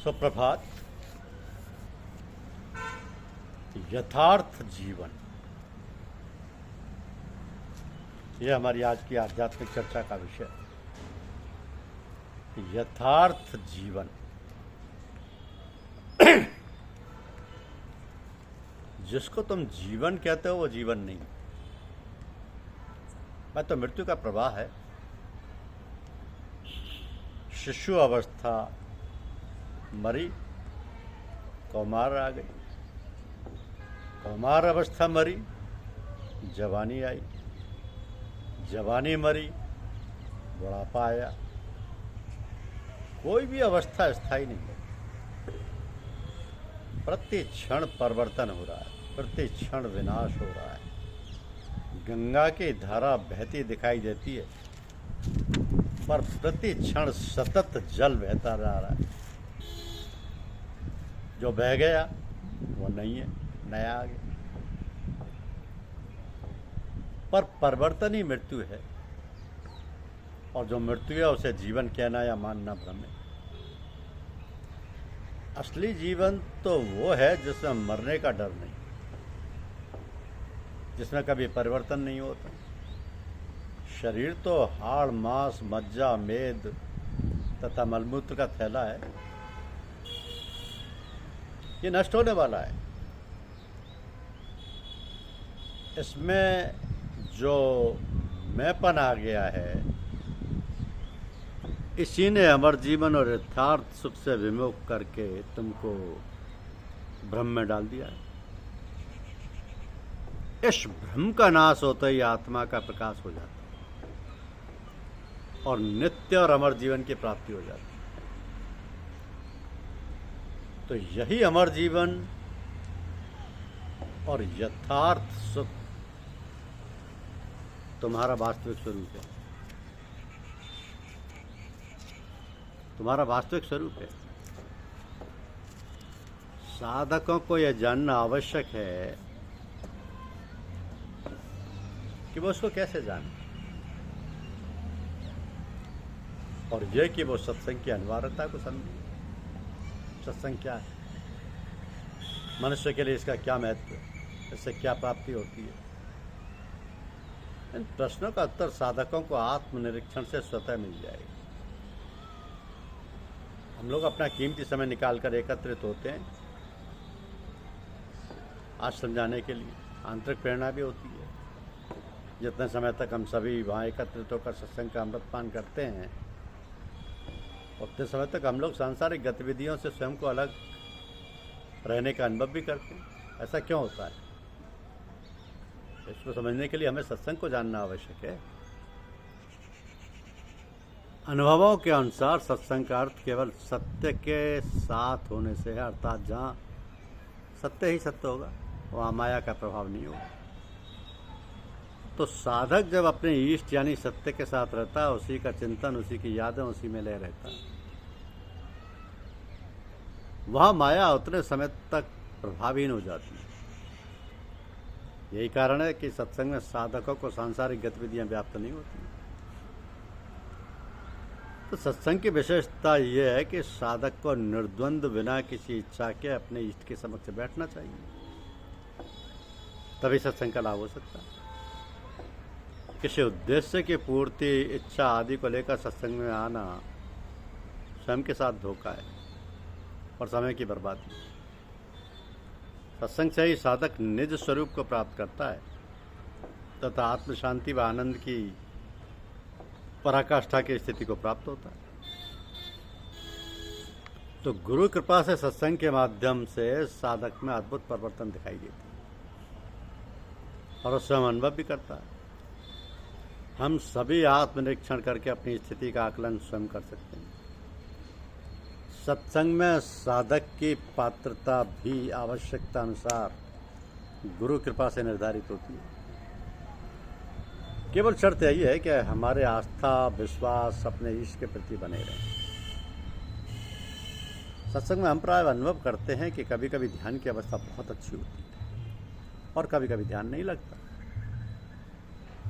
सुप्रभात। यथार्थ जीवन, यह हमारी आज की आध्यात्मिक चर्चा का विषय है। यथार्थ जीवन जिसको तुम जीवन कहते हो वो जीवन नहीं, वह तो मृत्यु का प्रवाह है। शिशु अवस्था मरी, कौमार आ गई, कौमार अवस्था मरी, जवानी आई, जवानी मरी, बुढ़ापा आया। कोई भी अवस्था स्थायी नहीं है। प्रति क्षण परिवर्तन हो रहा है, प्रति क्षण विनाश हो रहा है। गंगा की धारा बहती दिखाई देती है, पर प्रति क्षण सतत जल बहता जा रहा है। जो बह गया वो नहीं है, नया आ गया। पर परिवर्तन ही मृत्यु है, और जो मृत्यु है उसे जीवन कहना या मानना भ्रम है। असली जीवन तो वो है जिसमें मरने का डर नहीं, जिसमें कभी परिवर्तन नहीं होता। शरीर तो हाड़ मांस मज्जा मेद तथा मलमूत्र का थैला है, ये नष्ट होने वाला है। इसमें जो मैंपन आ गया है, इसी ने अमर जीवन और यथार्थ सुख से विमुख करके तुमको भ्रम में डाल दिया है। इस भ्रम का नाश होते ही आत्मा का प्रकाश हो जाता है और नित्य और अमर जीवन की प्राप्ति हो जाती है। तो यही अमर जीवन और यथार्थ सुख तुम्हारा वास्तविक स्वरूप है, तुम्हारा वास्तविक स्वरूप है। साधकों को यह जानना आवश्यक है कि वो उसको कैसे जाने, और यह कि वो सत्संग की अनिवार्यता को समझे। सत्संग क्या है, मनुष्य के लिए इसका क्या महत्व है, इससे क्या प्राप्ति होती है। इन प्रश्नों का उत्तर साधकों को आत्मनिरीक्षण से स्वतः मिल जाएगा। हम लोग अपना कीमती समय निकालकर एकत्रित होते हैं आज समझाने के लिए। आंतरिक प्रेरणा भी होती है। जितने समय तक हम सभी वहाँ एकत्रित होकर सत्संग का अमृतपान करते हैं, उतने समय तक हम लोग सांसारिक गतिविधियों से स्वयं को अलग रहने का अनुभव भी करते हैं। ऐसा क्यों होता है, इसको समझने के लिए हमें सत्संग को जानना आवश्यक है। अनुभवों के अनुसार सत्संग का अर्थ केवल सत्य के साथ होने से है, अर्थात जहाँ सत्य ही सत्य होगा वहाँ माया का प्रभाव नहीं होगा। तो साधक जब अपने इष्ट यानी सत्य के साथ रहता है, उसी का चिंतन, उसी की यादें उसी में ले रहता है, वहाँ माया उतने समय तक प्रभावहीन हो जाती है। यही कारण है कि सत्संग में साधकों को सांसारिक गतिविधियां व्याप्त नहीं होती। तो सत्संग की विशेषता यह है कि साधक को निर्द्वंद बिना किसी इच्छा के अपने इष्ट के समक्ष बैठना चाहिए, तभी सत्संग का लाभ हो सकता है। किसी उद्देश्य की पूर्ति, इच्छा आदि को लेकर सत्संग में आना स्वयं के साथ धोखा है और समय की बर्बादी। सत्संग से ही साधक निज स्वरूप को प्राप्त करता है तथा आत्म शांति व आनंद की पराकाष्ठा की स्थिति को प्राप्त होता है। तो गुरु कृपा से सत्संग के माध्यम से साधक में अद्भुत परिवर्तन दिखाई देती है और उससे हम अनुभव भी करता है। हम सभी आत्मनिरीक्षण करके अपनी स्थिति का आकलन स्वयं कर सकते हैं। सत्संग में साधक की पात्रता भी आवश्यकता अनुसार गुरु कृपा से निर्धारित होती है। केवल शर्त यही है कि हमारे आस्था विश्वास अपने ईश के प्रति बने रहें। सत्संग में हम प्राय अनुभव करते हैं कि कभी कभी ध्यान की अवस्था बहुत अच्छी होती है और कभी कभी ध्यान नहीं लगता।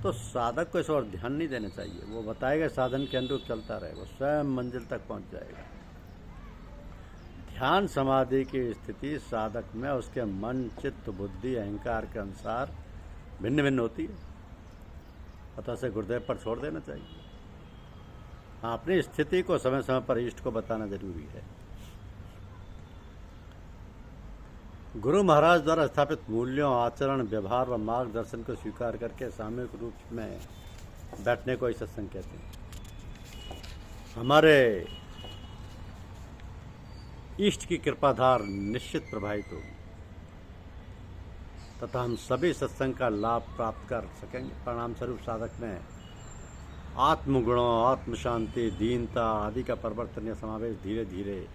तो साधक को इस ओर ध्यान नहीं देना चाहिए। वो बताएगा साधन के अनुरूप चलता रहे, वो स्वयं मंजिल तक पहुंच जाएगा। ध्यान समाधि की स्थिति साधक में उसके मन, चित्त, बुद्धि, अहंकार के अनुसार भिन्न भिन्न होती है। अतः से गुरुदेव पर छोड़ देना चाहिए। हाँ, अपनी स्थिति को समय समय पर इष्ट को बताना जरूरी है। गुरु महाराज द्वारा स्थापित मूल्यों, आचरण, व्यवहार व मार्गदर्शन को स्वीकार करके सामूहिक रूप में बैठने को ही सत्संग कहते हैं। हमारे इष्ट की कृपाधार निश्चित प्रभावित होगी तथा हम सभी सत्संग का लाभ प्राप्त कर सकेंगे। परिणाम स्वरूप साधक में आत्मगुणों, आत्म शांति, दीनता आदि का परिवर्तन या समावेश धीरे धीरे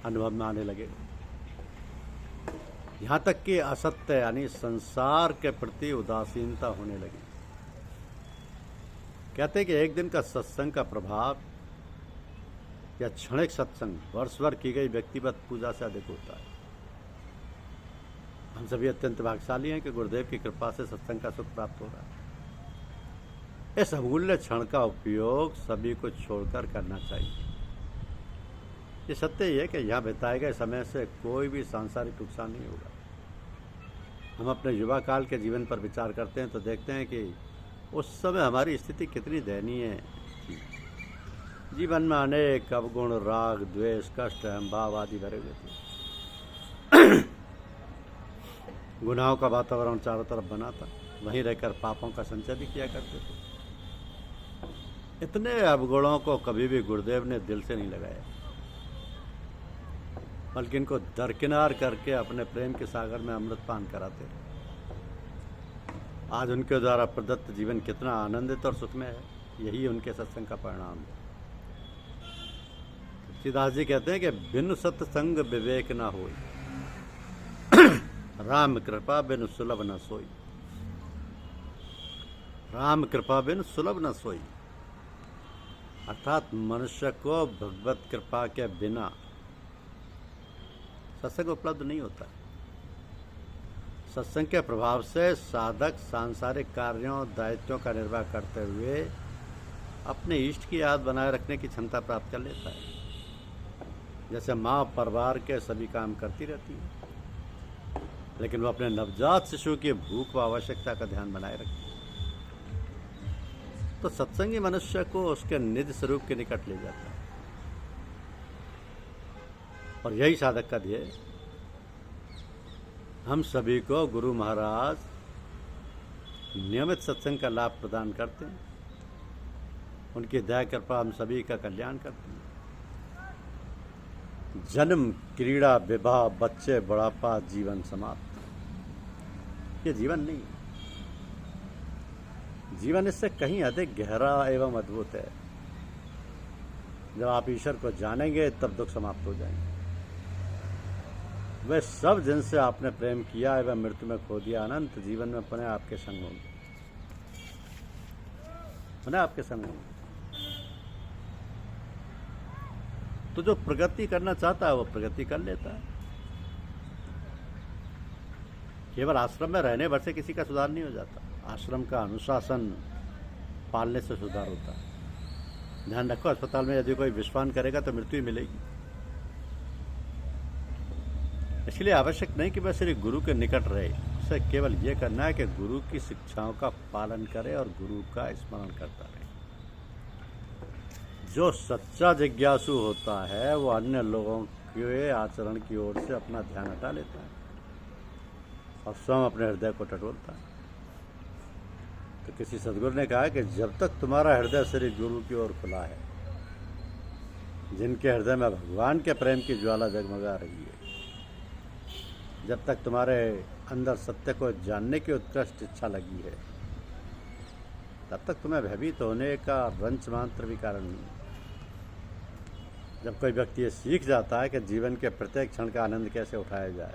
अनुभव में आने लगेगा। यहाँ तक कि असत्य यानी संसार के प्रति उदासीनता होने लगी। कहते हैं कि एक दिन का सत्संग का प्रभाव या क्षणिक सत्संग वर्ष भर की गई व्यक्तिगत पूजा से अधिक होता है। हम सभी अत्यंत भाग्यशाली हैं कि गुरुदेव की कृपा से सत्संग का सुख प्राप्त हो रहा है। इस अमूल्य क्षण का उपयोग सभी को छोड़कर करना चाहिए। ये सत्य ही है कि यहाँ बिताए गए समय से कोई भी सांसारिक नुकसान नहीं होगा। हम अपने युवा काल के जीवन पर विचार करते हैं तो देखते हैं कि उस समय हमारी स्थिति कितनी दयनीय थी। जीवन में अनेक अवगुण, राग, द्वेष, कष्ट, अहंभाव आदि भरे हुए थे। गुनाहों का वातावरण चारों तरफ बना था। वहीं रहकर पापों का संचय भी किया करते थे। इतने अवगुणों को कभी भी गुरुदेव ने दिल से नहीं लगाया, बल्कि इनको दरकिनार करके अपने प्रेम के सागर में अमृतपान कराते रहे। आज उनके द्वारा प्रदत्त जीवन कितना आनंदित और सुखमय है, यही उनके सत्संग का परिणाम है। तुलसीदास जी कहते हैं कि बिनु सत्संग विवेक न होई, राम कृपा बिनु सुलभ न सोई। राम कृपा बिनु सुलभ न सोई, अर्थात मनुष्य को भगवत कृपा के बिना सत्संग उपलब्ध नहीं होता। सत्संग के प्रभाव से साधक सांसारिक कार्यों, दायित्वों का निर्वाह करते हुए अपने इष्ट की याद बनाए रखने की क्षमता प्राप्त कर लेता है। जैसे माँ परिवार के सभी काम करती रहती है, लेकिन वो अपने नवजात शिशु की भूख व आवश्यकता का ध्यान बनाए रखती है। तो सत्संगी मनुष्य को उसके निज स्वरूप के निकट ले जाता है। और यही साधक का ध्येय। हम सभी को गुरु महाराज नियमित सत्संग का लाभ प्रदान करते हैं। उनकी दया कृपा हम सभी का कल्याण करती है। जन्म, क्रीड़ा, विवाह, बच्चे, बुढ़ापा, जीवन समाप्त, ये जीवन नहीं है। जीवन इससे कहीं अधिक गहरा एवं अद्भुत है। जब आप ईश्वर को जानेंगे तब दुख समाप्त हो जाएंगे। वह सब जिनसे आपने प्रेम किया एवं मृत्यु में खो दिया, अनंत जीवन में पुनः आपके संग होंगे, पुनः आपके संग होंगे। तो जो प्रगति करना चाहता है वो प्रगति कर लेता है। केवल आश्रम में रहने भर से किसी का सुधार नहीं हो जाता। आश्रम का अनुशासन पालने से सुधार होता है। ध्यान रखो, अस्पताल में यदि कोई विश्वास करेगा तो मृत्यु ही मिलेगी। इसलिए आवश्यक नहीं कि वह सिर्फ गुरु के निकट रहे। उसे केवल ये करना है कि गुरु की शिक्षाओं का पालन करे और गुरु का स्मरण करता रहे। जो सच्चा जिज्ञासु होता है वो अन्य लोगों के आचरण की ओर से अपना ध्यान हटा लेता है और स्वयं अपने हृदय को टटोलता है। तो किसी सदगुरु ने कहा कि जब तक तुम्हारा हृदय श्री गुरु की ओर खुला है, जिनके हृदय में भगवान के प्रेम की ज्वाला जगमगा रही है, जब तक तुम्हारे अंदर सत्य को जानने की उत्कृष्ट इच्छा लगी है, तब तक तुम्हें भयभीत होने का रंच मात्र भी कारण नहीं। जब कोई व्यक्ति ये सीख जाता है कि जीवन के प्रत्येक क्षण का आनंद कैसे उठाया जाए,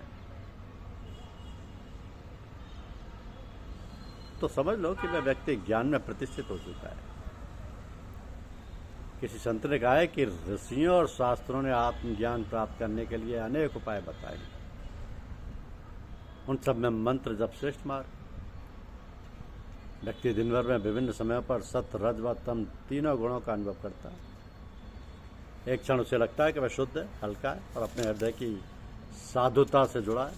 तो समझ लो कि वह व्यक्ति ज्ञान में प्रतिष्ठित हो चुका है। किसी संत ने कहा है कि ऋषियों और शास्त्रों ने आत्मज्ञान प्राप्त करने के लिए अनेक उपाय बताए। उन सब में मंत्र जप श्रेष्ठ मार्ग। व्यक्ति दिन भर में विभिन्न समयों पर सत्य, रज व तम तीनों गुणों का अनुभव करता है। एक क्षण उसे लगता है कि वह शुद्ध है, हल्का है और अपने हृदय की साधुता से जुड़ा है।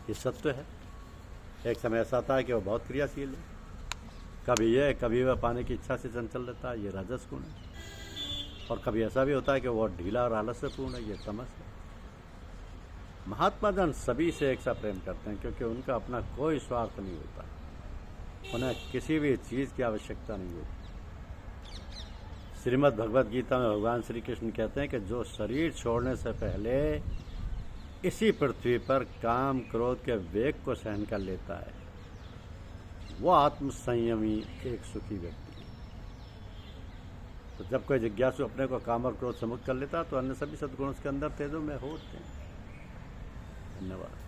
ये सत्य है। एक समय ऐसा आता है कि वह बहुत क्रियाशील है, कभी वह पाने की इच्छा से चंचल रहता है, ये राजस गुण है। और कभी ऐसा भी होता है कि वह ढीला और आलस्यपूर्ण है, ये तमस है। महात्मा जन सभी से एक सा प्रेम करते हैं क्योंकि उनका अपना कोई स्वार्थ नहीं होता, उन्हें किसी भी चीज़ की आवश्यकता नहीं होती। श्रीमद् भगवद गीता में भगवान श्री कृष्ण कहते हैं कि जो शरीर छोड़ने से पहले इसी पृथ्वी पर काम क्रोध के वेग को सहन कर लेता है, वो आत्म संयमी एक सुखी व्यक्ति है। तो जब कोई जिज्ञासु अपने को काम और क्रोध से मुक्त कर लेता है तो अन्य सभी सद्गुण उसके अंदर तेजो में होते हैं। धन्यवाद।